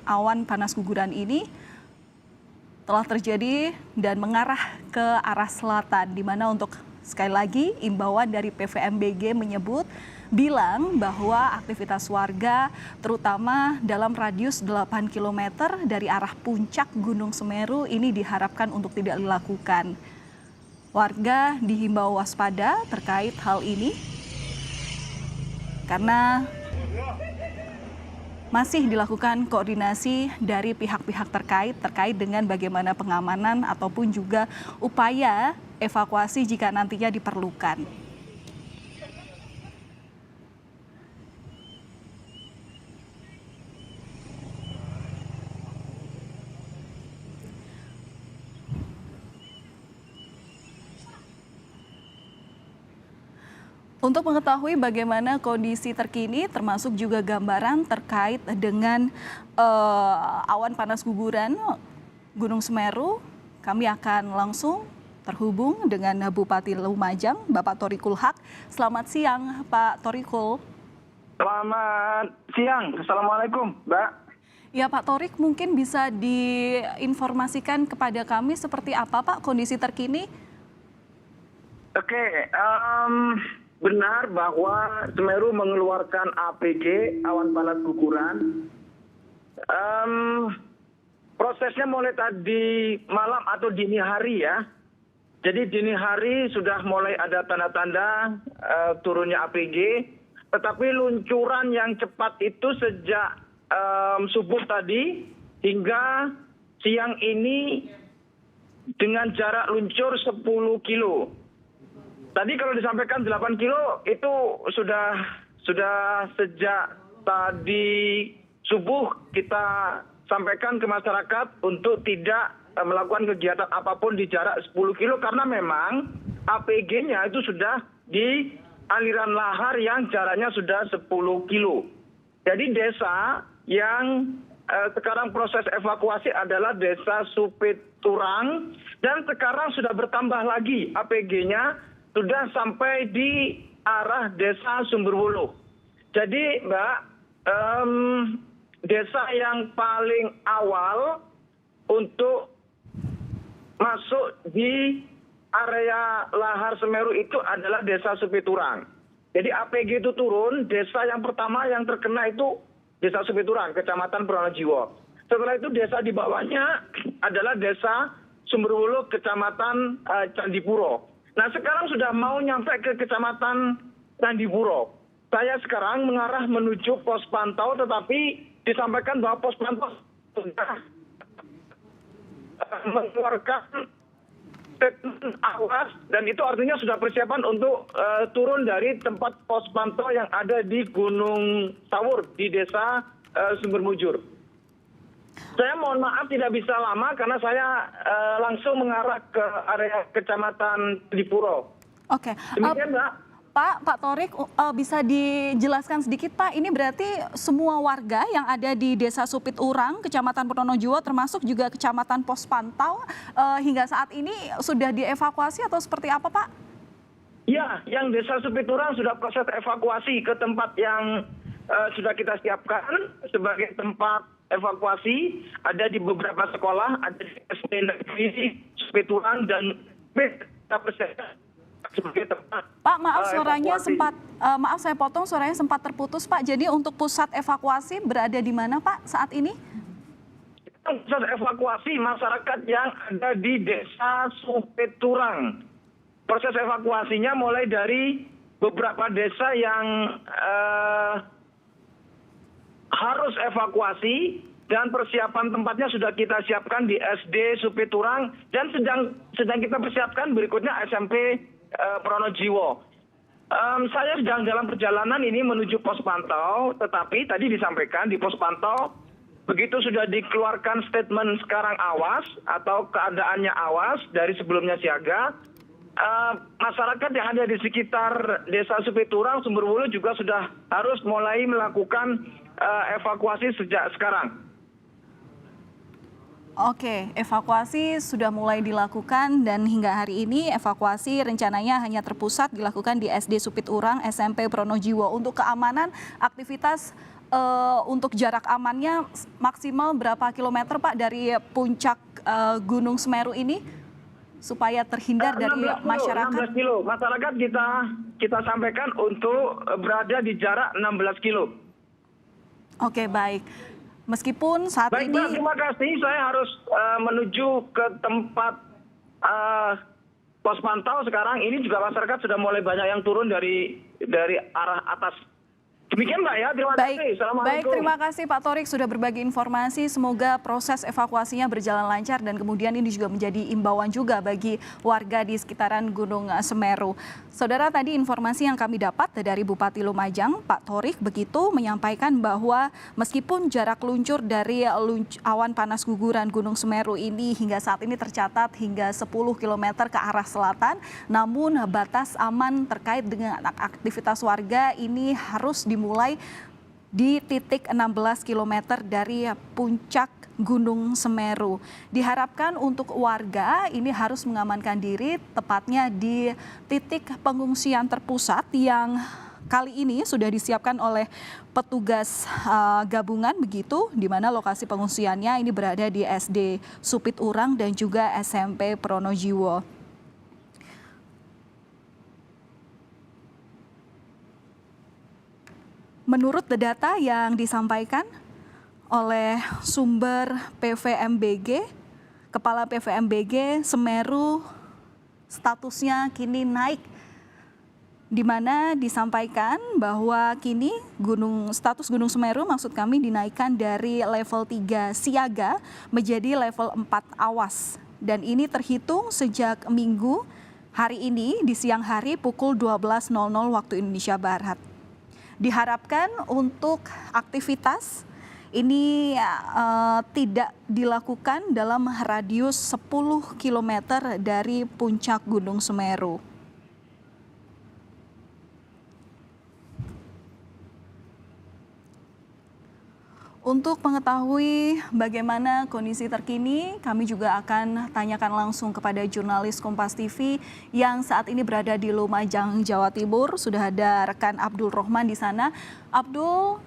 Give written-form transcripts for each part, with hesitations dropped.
Awan panas guguran ini telah terjadi dan mengarah ke arah selatan, di mana untuk sekali lagi imbauan dari PVMBG menyebut bilang bahwa aktivitas warga terutama dalam radius 8 km dari arah puncak Gunung Semeru ini diharapkan untuk tidak dilakukan. Warga dihimbau waspada terkait hal ini karena masih dilakukan koordinasi dari pihak-pihak terkait dengan bagaimana pengamanan ataupun juga upaya evakuasi jika nantinya diperlukan. Untuk mengetahui bagaimana kondisi terkini termasuk juga gambaran terkait dengan awan panas guguran Gunung Semeru, kami akan langsung terhubung dengan Bupati Lumajang, Bapak Thorikul Haq. Selamat siang, Pak Thorikul. Selamat siang, Assalamualaikum, Mbak. Ya, Pak Thorik, mungkin bisa diinformasikan kepada kami seperti apa, Pak, kondisi terkini? Oke, benar bahwa Semeru mengeluarkan APG, awan panas guguran. Prosesnya mulai tadi malam atau dini hari ya. Jadi dini hari sudah mulai ada tanda-tanda turunnya APG. Tetapi luncuran yang cepat itu sejak subuh tadi hingga siang ini dengan jarak luncur 10 kilo. Tadi kalau disampaikan 8 kilo itu sudah sejak tadi subuh kita sampaikan ke masyarakat untuk tidak melakukan kegiatan apapun di jarak 10 kilo karena memang APG-nya itu sudah di aliran lahar yang jaraknya sudah 10 kilo. Jadi desa yang sekarang proses evakuasi adalah desa Supiturang dan sekarang sudah bertambah lagi APG-nya sudah sampai di arah desa Sumberwuluh. Jadi Mbak, desa yang paling awal untuk masuk di area lahar Semeru itu adalah desa Supiturang. Jadi APG itu turun, desa yang pertama yang terkena itu desa Supiturang, Kecamatan Pronojiwo. Setelah itu desa di bawahnya adalah desa Sumberwuluh, Kecamatan Candipuro. Nah sekarang sudah mau nyampe ke Kecamatan Candipuro. Saya sekarang mengarah menuju pos pantau, tetapi disampaikan bahwa pos pantau sudah mengeluarkan statement awas dan itu artinya sudah persiapan untuk turun dari tempat pos pantau yang ada di Gunung Sawur di desa Sumbermujur. Saya mohon maaf tidak bisa lama karena saya langsung mengarah ke area Kecamatan Candipuro. Oke. Demikian, Mbak. Pak Thorik, bisa dijelaskan sedikit Pak, ini berarti semua warga yang ada di Desa Supiturang, Kecamatan Pronojiwo, termasuk juga Kecamatan Pos Pantau, hingga saat ini sudah dievakuasi atau seperti apa Pak? Ya, yang Desa Supiturang sudah proses evakuasi ke tempat yang sudah kita siapkan sebagai tempat evakuasi. Ada di beberapa sekolah, ada di SD Negeri Supiturang dan kita persiapkan sebagai tempat. Pak, maaf suaranya maaf saya potong, suaranya sempat terputus Pak. Jadi untuk pusat evakuasi berada di mana Pak saat ini? Pusat evakuasi masyarakat yang ada di Desa Supiturang. Proses evakuasinya mulai dari beberapa desa yang harus evakuasi dan persiapan tempatnya sudah kita siapkan di SD Supiturang dan sedang kita persiapkan berikutnya SMP Pronojiwo. Saya sedang dalam perjalanan ini menuju pos pantau, tetapi tadi disampaikan di pos pantau begitu sudah dikeluarkan statement sekarang awas atau keadaannya awas dari sebelumnya siaga. Masyarakat yang ada di sekitar Desa Supiturang, Sumberwuluh juga sudah harus mulai melakukan evakuasi sejak sekarang. Oke, evakuasi sudah mulai dilakukan dan hingga hari ini evakuasi rencananya hanya terpusat dilakukan di SD Supiturang, SMP Pronojiwo. Untuk keamanan aktivitas untuk jarak amannya maksimal berapa kilometer Pak dari puncak Gunung Semeru ini supaya terhindar dari 16 kilo, masyarakat? 16 kilo. Masyarakat kita sampaikan untuk berada di jarak 16 kilo. Oke, baik. Meskipun saat Baik, ini... Mbak, terima kasih. Saya harus menuju ke tempat pos pantau sekarang. Ini juga masyarakat sudah mulai banyak yang turun dari arah atas. Demikian Mbak ya, terima kasih. Assalamualaikum. Baik, terima kasih Pak Thorik sudah berbagi informasi. Semoga proses evakuasinya berjalan lancar dan kemudian ini juga menjadi imbauan juga bagi warga di sekitaran Gunung Semeru. Saudara, tadi informasi yang kami dapat dari Bupati Lumajang, Pak Thorik, begitu menyampaikan bahwa meskipun jarak luncur dari awan panas guguran Gunung Semeru ini hingga saat ini tercatat hingga 10 km ke arah selatan, namun batas aman terkait dengan aktivitas warga ini harus dimulai di titik 16 km dari puncak Gunung Semeru. Diharapkan untuk warga ini harus mengamankan diri tepatnya di titik pengungsian terpusat yang kali ini sudah disiapkan oleh petugas gabungan begitu, di mana lokasi pengungsiannya ini berada di SD Supit Urang dan juga SMP Pronojiwo. Menurut data yang disampaikan oleh sumber PVMBG, Kepala PVMBG Semeru statusnya kini naik, di mana disampaikan bahwa kini status Gunung Semeru maksud kami dinaikkan dari level 3 siaga menjadi level 4 awas. Dan ini terhitung sejak Minggu hari ini di siang hari pukul 12.00 waktu Indonesia Barat. Diharapkan untuk aktivitas ini tidak dilakukan dalam radius 10 km dari puncak Gunung Semeru. Untuk mengetahui bagaimana kondisi terkini, kami juga akan tanyakan langsung kepada jurnalis Kompas TV yang saat ini berada di Lumajang, Jawa Timur. Sudah ada rekan Abdul Rohman di sana. Abdul,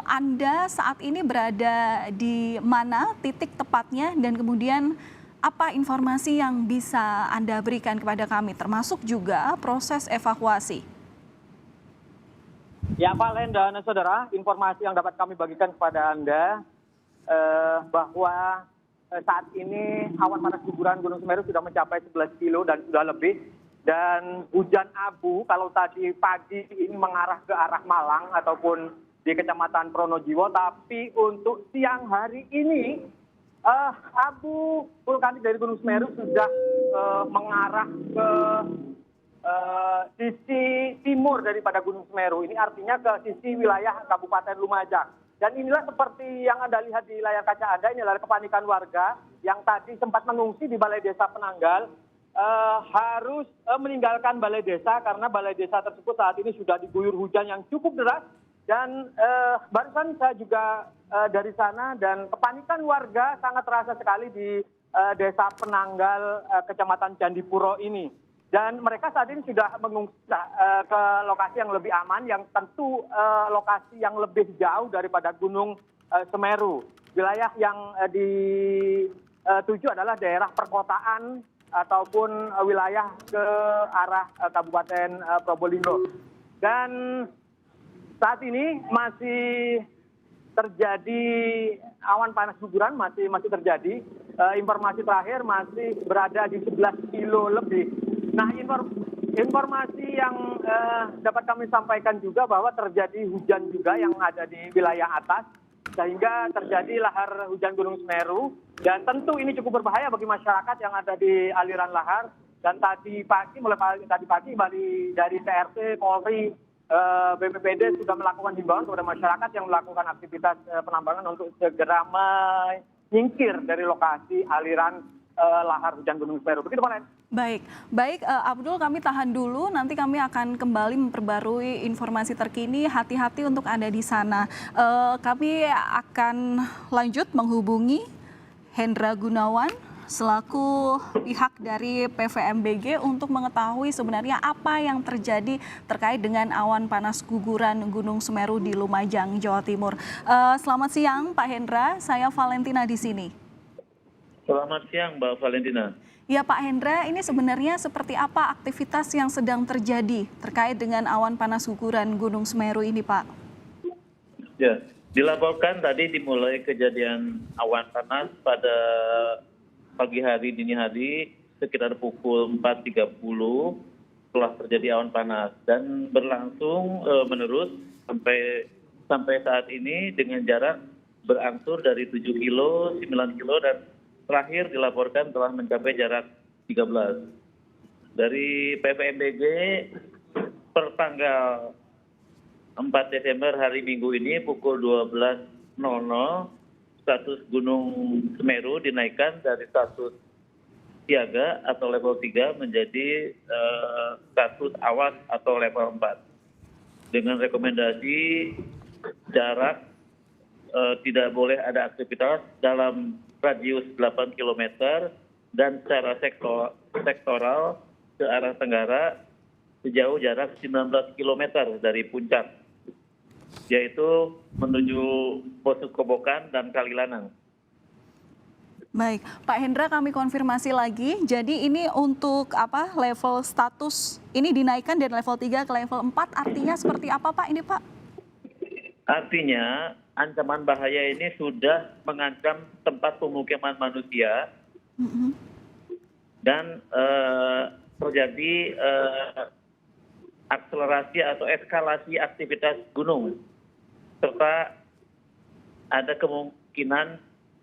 Anda saat ini berada di mana titik tepatnya dan kemudian apa informasi yang bisa Anda berikan kepada kami, termasuk juga proses evakuasi? Ya, Valen dan saudara, informasi yang dapat kami bagikan kepada Anda bahwa saat ini awan panas guguran Gunung Semeru sudah mencapai 11 kilo dan sudah lebih. Dan hujan abu kalau tadi pagi ini mengarah ke arah Malang ataupun di Kecamatan Pronojiwo, tapi untuk siang hari ini abu vulkanik dari Gunung Semeru sudah mengarah ke sisi timur daripada Gunung Semeru. Ini artinya ke sisi wilayah Kabupaten Lumajang. Dan inilah seperti yang Anda lihat di layar kaca Anda, ini adalah kepanikan warga yang tadi sempat mengungsi di Balai Desa Penanggal, harus meninggalkan Balai Desa karena Balai Desa tersebut saat ini sudah diguyur hujan yang cukup deras. Dan barusan saya juga dari sana, dan kepanikan warga sangat terasa sekali di Desa Penanggal, Kecamatan Candipuro ini. Dan mereka saat ini sudah mengungsi ke lokasi yang lebih aman, yang tentu lokasi yang lebih jauh daripada Gunung Semeru. Wilayah yang dituju adalah daerah perkotaan ataupun wilayah ke arah Kabupaten Probolinggo. Dan saat ini masih terjadi awan panas guguran, masih terjadi. Informasi terakhir masih berada di 11 kilo lebih. Nah, informasi yang dapat kami sampaikan juga bahwa terjadi hujan juga yang ada di wilayah atas, sehingga terjadi lahar hujan Gunung Semeru. Dan tentu ini cukup berbahaya bagi masyarakat yang ada di aliran lahar. Dan mulai tadi pagi dari TRT, Polri, BPBD sudah melakukan himbauan kepada masyarakat yang melakukan aktivitas penambangan untuk segera menyingkir dari lokasi aliran lahar hujan Gunung Semeru. Begitu, Pak. Baik, Abdul, kami tahan dulu. Nanti kami akan kembali memperbarui informasi terkini. Hati-hati untuk Anda di sana. Kami akan lanjut menghubungi Hendra Gunawan selaku pihak dari PVMBG untuk mengetahui sebenarnya apa yang terjadi terkait dengan awan panas guguran Gunung Semeru di Lumajang, Jawa Timur. Selamat siang Pak Hendra, saya Valentina di sini. Selamat siang Mbak Valentina. Ya Pak Hendra, ini sebenarnya seperti apa aktivitas yang sedang terjadi terkait dengan awan panas guguran Gunung Semeru ini Pak? Ya, dilaporkan tadi dimulai kejadian awan panas pada pagi hari dini hari sekitar pukul 4.30 telah terjadi awan panas dan berlangsung menerus sampai saat ini dengan jarak berangsur dari 7 kilo, 9 kilo dan terakhir dilaporkan telah mencapai jarak 13. Dari PVMBG per tanggal 4 Desember hari Minggu ini pukul 12.00 status Gunung Semeru dinaikkan dari status siaga atau level 3 menjadi status awas atau level 4 dengan rekomendasi jarak tidak boleh ada aktivitas dalam radius 8 km dan secara sektoral ke arah tenggara sejauh jarak 19 km dari puncak, yaitu menuju Poso Kobokan dan Kalilanang. Baik, Pak Hendra kami konfirmasi lagi. Jadi ini untuk apa level status ini dinaikkan dari level 3 ke level 4 artinya seperti apa Pak ini Pak? Artinya ancaman bahaya ini sudah mengancam tempat pemukiman manusia dan terjadi akselerasi atau eskalasi aktivitas gunung serta ada kemungkinan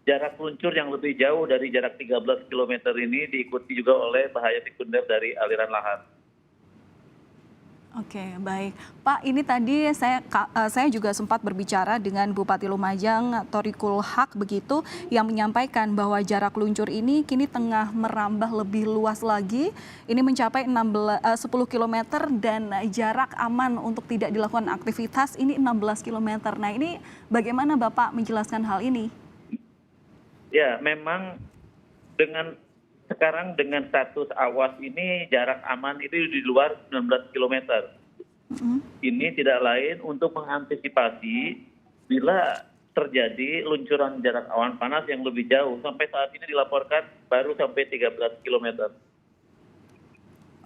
jarak luncur yang lebih jauh dari jarak 13 km ini diikuti juga oleh bahaya sekunder dari aliran lahar. Oke, baik. Pak, ini tadi saya juga sempat berbicara dengan Bupati Lumajang, Thorikul Haq begitu, yang menyampaikan bahwa jarak luncur ini kini tengah merambah lebih luas lagi. Ini mencapai 10 km dan jarak aman untuk tidak dilakukan aktivitas ini 16 km. Nah, ini bagaimana Bapak menjelaskan hal ini? Ya, memang sekarang dengan status awas ini jarak aman itu di luar 19 km. Ini tidak lain untuk mengantisipasi bila terjadi luncuran jarak awan panas yang lebih jauh. Sampai saat ini dilaporkan baru sampai 13 km.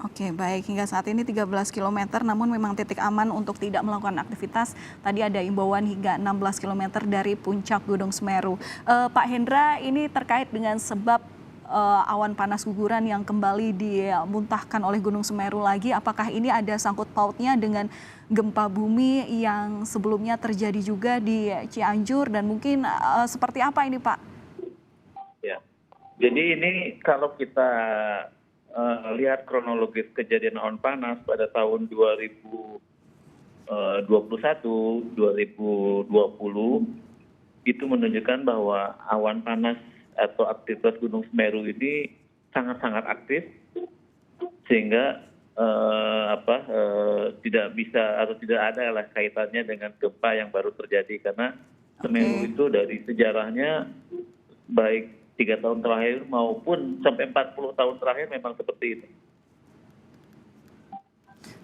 Oke, baik. Hingga saat ini 13 km, namun memang titik aman untuk tidak melakukan aktivitas. Tadi ada imbauan hingga 16 km dari puncak Gunung Semeru. Pak Hendra, ini terkait dengan sebab awan panas guguran yang kembali dimuntahkan oleh Gunung Semeru lagi. Apakah ini ada sangkut pautnya dengan gempa bumi yang sebelumnya terjadi juga di Cianjur dan mungkin seperti apa ini Pak? Ya, jadi ini kalau kita lihat kronologis kejadian awan panas pada tahun 2021, 2020 itu menunjukkan bahwa awan panas atau aktivitas Gunung Semeru ini sangat-sangat aktif sehingga tidak bisa atau tidak ada lah kaitannya dengan gempa yang baru terjadi karena Semeru itu dari sejarahnya baik 3 tahun terakhir maupun sampai 40 tahun terakhir memang seperti itu.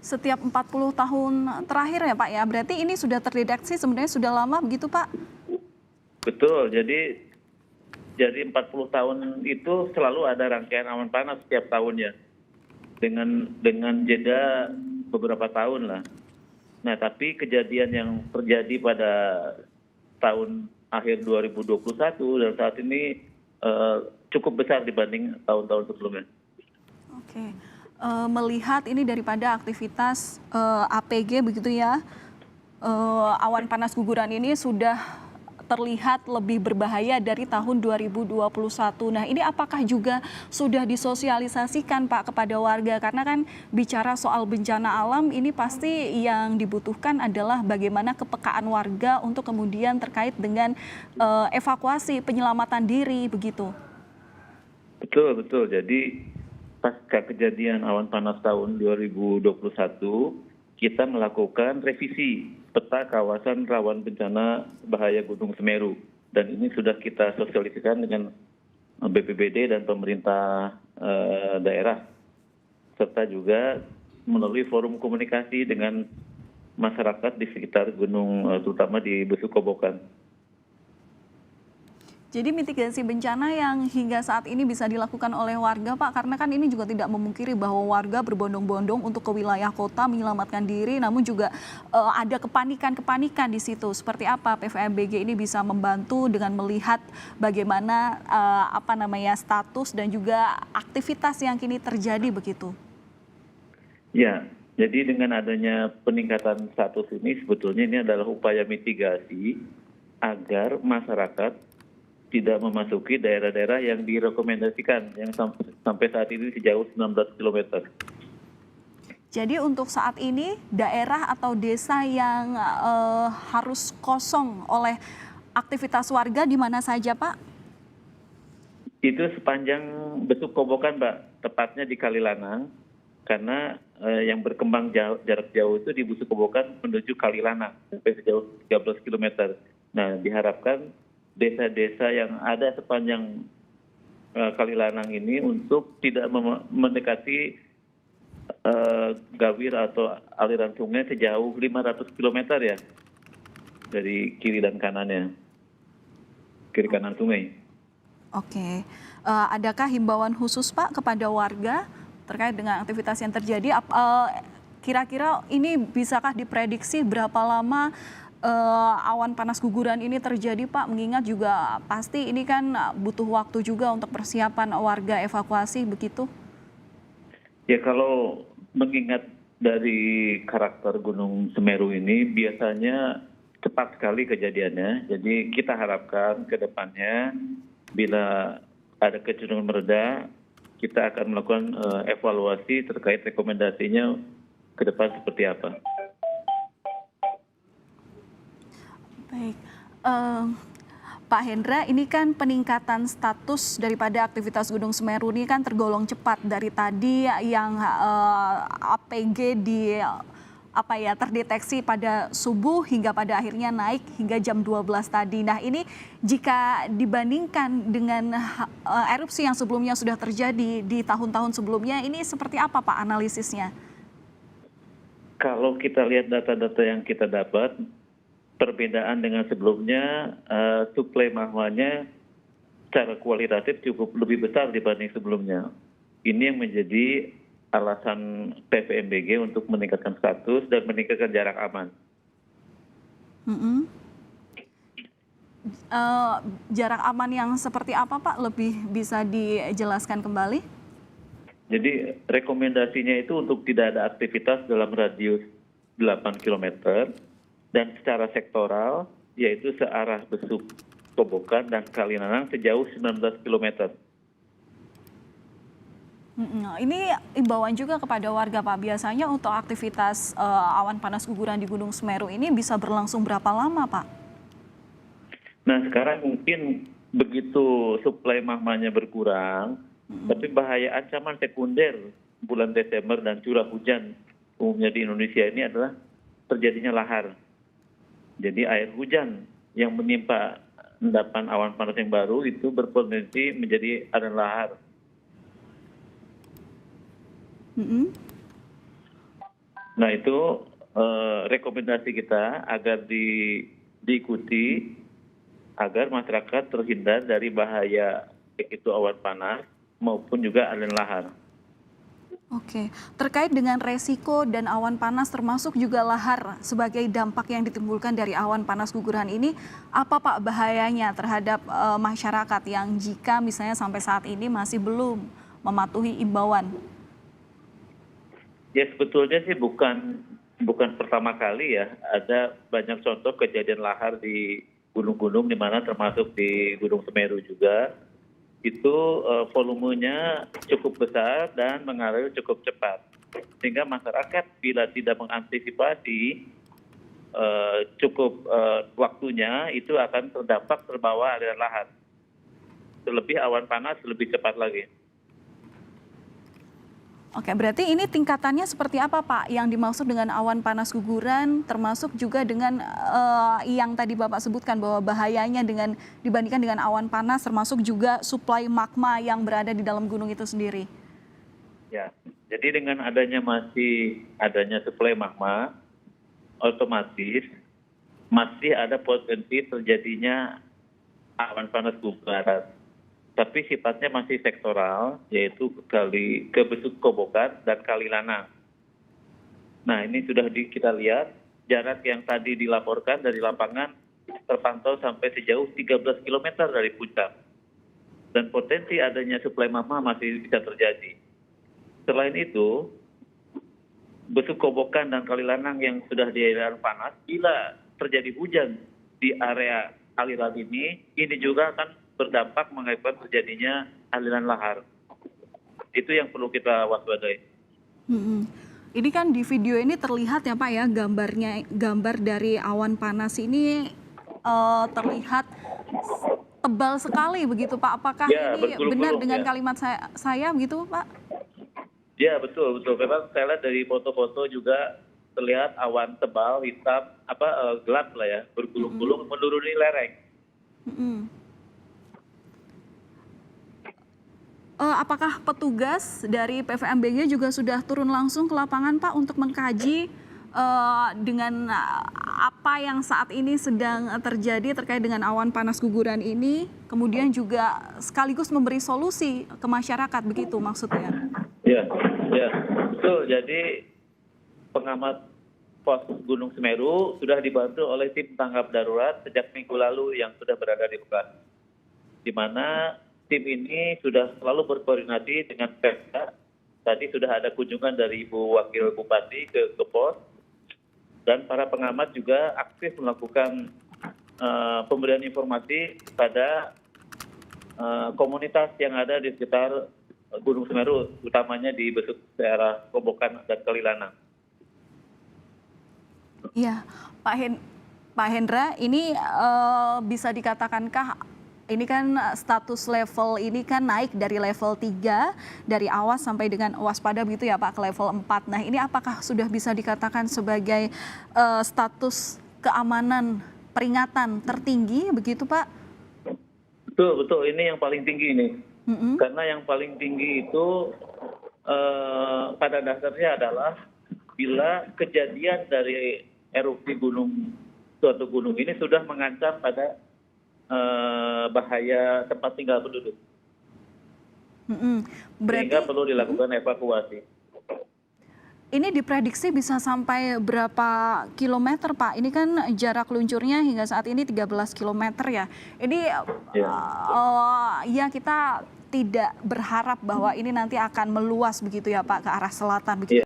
Setiap 40 tahun terakhir ya Pak ya, berarti ini sudah terdeteksi sebenarnya sudah lama begitu Pak? Betul, jadi 40 tahun itu selalu ada rangkaian awan panas setiap tahunnya dengan jeda beberapa tahun lah. Nah, tapi kejadian yang terjadi pada tahun akhir 2021 dan saat ini cukup besar dibanding tahun-tahun sebelumnya. Oke, melihat ini daripada aktivitas APG begitu ya, awan panas guguran ini sudah terlihat lebih berbahaya dari tahun 2021. Nah, ini apakah juga sudah disosialisasikan Pak kepada warga? Karena kan bicara soal bencana alam ini pasti yang dibutuhkan adalah bagaimana kepekaan warga untuk kemudian terkait dengan evakuasi, penyelamatan diri begitu. Betul. Jadi pasca kejadian awan panas tahun 2021, kita melakukan revisi peta kawasan rawan bencana bahaya Gunung Semeru. Dan ini sudah kita sosialisasikan dengan BPBD dan pemerintah daerah, serta juga melalui forum komunikasi dengan masyarakat di sekitar gunung, terutama di Besukobokan. Jadi mitigasi bencana yang hingga saat ini bisa dilakukan oleh warga, Pak, karena kan ini juga tidak memungkiri bahwa warga berbondong-bondong untuk ke wilayah kota menyelamatkan diri, namun juga ada kepanikan-kepanikan di situ. Seperti apa PVMBG ini bisa membantu dengan melihat bagaimana status dan juga aktivitas yang kini terjadi begitu? Ya, jadi dengan adanya peningkatan status ini sebetulnya ini adalah upaya mitigasi agar masyarakat tidak memasuki daerah-daerah yang direkomendasikan yang sampai saat ini sejauh 19 km. Jadi untuk saat ini daerah atau desa yang harus kosong oleh aktivitas warga di mana saja, Pak? Itu sepanjang Besukobokan, Mbak, tepatnya di Kalilanang, karena yang berkembang jarak jauh itu di Besukobokan menuju Kalilanang sampai sejauh 13 km. Nah, diharapkan desa-desa yang ada sepanjang Kalilanang ini untuk tidak mendekati gawir atau aliran sungai sejauh 500 km ya dari kiri dan kanannya, kiri kanan sungai. Oke, adakah himbauan khusus, Pak, kepada warga terkait dengan aktivitas yang terjadi? Kira-kira ini bisakah diprediksi berapa lama awan panas guguran ini terjadi, Pak? Mengingat juga pasti ini kan butuh waktu juga untuk persiapan warga evakuasi begitu. Ya, kalau mengingat dari karakter Gunung Semeru ini biasanya cepat sekali kejadiannya. Jadi kita harapkan ke depannya bila ada kecenderungan mereda, kita akan melakukan evaluasi terkait rekomendasinya ke depan seperti apa. Baik, Pak Hendra, ini kan peningkatan status daripada aktivitas Gunung Semeru ini kan tergolong cepat dari tadi yang APG terdeteksi pada subuh hingga pada akhirnya naik hingga jam 12 tadi. Nah, ini jika dibandingkan dengan erupsi yang sebelumnya sudah terjadi di tahun-tahun sebelumnya, ini seperti apa, Pak, analisisnya? Kalau kita lihat data-data yang kita dapat, perbedaan dengan sebelumnya, suplai magmanya secara kualitatif cukup lebih besar dibanding sebelumnya. Ini yang menjadi alasan PVMBG untuk meningkatkan status dan meningkatkan jarak aman. Jarak aman yang seperti apa, Pak? Lebih bisa dijelaskan kembali? Jadi rekomendasinya itu untuk tidak ada aktivitas dalam radius 8 km, dan secara sektoral, yaitu searah Besukobokan dan Kalilanang sejauh 19 km. Ini imbauan juga kepada warga, Pak. Biasanya untuk aktivitas awan panas guguran di Gunung Semeru ini bisa berlangsung berapa lama, Pak? Nah, sekarang mungkin begitu suplai magmanya berkurang, tapi bahaya ancaman sekunder bulan Desember dan curah hujan umumnya di Indonesia ini adalah terjadinya lahar. Jadi air hujan yang menimpa endapan awan panas yang baru itu berpotensi menjadi aliran lahar. Nah, itu rekomendasi kita agar diikuti agar masyarakat terhindar dari bahaya baik itu awan panas maupun juga aliran lahar. Oke, terkait dengan resiko dan awan panas termasuk juga lahar sebagai dampak yang ditimbulkan dari awan panas guguran ini, apa, Pak, bahayanya terhadap masyarakat yang jika misalnya sampai saat ini masih belum mematuhi imbauan? Ya, sebetulnya sih bukan pertama kali ya, ada banyak contoh kejadian lahar di gunung-gunung di mana termasuk di Gunung Semeru juga. Itu volumenya cukup besar dan mengalir cukup cepat. Sehingga masyarakat bila tidak mengantisipasi cukup waktunya, itu akan terdampak terbawa aliran lahar. Terlebih awan panas lebih cepat lagi. Oke, berarti ini tingkatannya seperti apa Pak yang dimaksud dengan awan panas guguran, termasuk juga dengan yang tadi Bapak sebutkan bahwa bahayanya dibandingkan dengan awan panas, termasuk juga suplai magma yang berada di dalam gunung itu sendiri? Ya, jadi dengan adanya suplai magma, otomatis masih ada potensi terjadinya awan panas guguran. Tapi sifatnya masih sektoral, yaitu ke Besuk Kobokan dan Kali Lanang. Nah, ini sudah kita lihat, jarak yang tadi dilaporkan dari lapangan terpantau sampai sejauh 13 km dari puncak. Dan potensi adanya suplai magma masih bisa terjadi. Selain itu, Besuk Kobokan dan Kali Lanang yang sudah di aliran panas, bila terjadi hujan di area aliran ini juga akan berdampak mengakibatkan terjadinya aliran lahar. Itu yang perlu kita waspadai. Ini kan di video ini terlihat ya Pak ya, gambar dari awan panas ini terlihat tebal sekali begitu Pak. Apakah Ya, ini benar dengan ya. kalimat saya begitu Pak? Ya, betul. Memang saya lihat dari foto-foto juga terlihat awan tebal, hitam, gelap lah ya, bergulung-gulung menuruni lereng. Apakah petugas dari PVMBG juga sudah turun langsung ke lapangan Pak untuk mengkaji dengan apa yang saat ini sedang terjadi terkait dengan awan panas guguran ini, kemudian juga sekaligus memberi solusi ke masyarakat, begitu maksudnya? Ya, betul. Jadi pengamat pos Gunung Semeru sudah dibantu oleh tim tanggap darurat sejak minggu lalu yang sudah berada di lokasi, di mana tim ini sudah selalu berkoordinasi dengan Pemda. Tadi sudah ada kunjungan dari Ibu Wakil Bupati ke pos, dan para pengamat juga aktif melakukan pemberian informasi pada komunitas yang ada di sekitar Gunung Semeru, utamanya di Besuk daerah Kobokan dan Kali Lanang. Iya, Pak Hendra, ini bisa dikatakankah ini kan status level ini kan naik dari level 3, dari awas sampai dengan waspada begitu ya Pak, ke level 4. Nah, ini apakah sudah bisa dikatakan sebagai status keamanan peringatan tertinggi begitu Pak? Betul. Ini yang paling tinggi ini. Karena yang paling tinggi itu pada dasarnya adalah bila kejadian dari erupsi suatu gunung ini sudah mengancam pada bahaya tempat tinggal penduduk. Sehingga perlu dilakukan evakuasi. Ini diprediksi bisa sampai berapa kilometer Pak? Ini kan jarak luncurnya hingga saat ini 13 kilometer ya. Ini ya kita tidak berharap bahwa ini nanti akan meluas begitu ya Pak ke arah selatan begitu.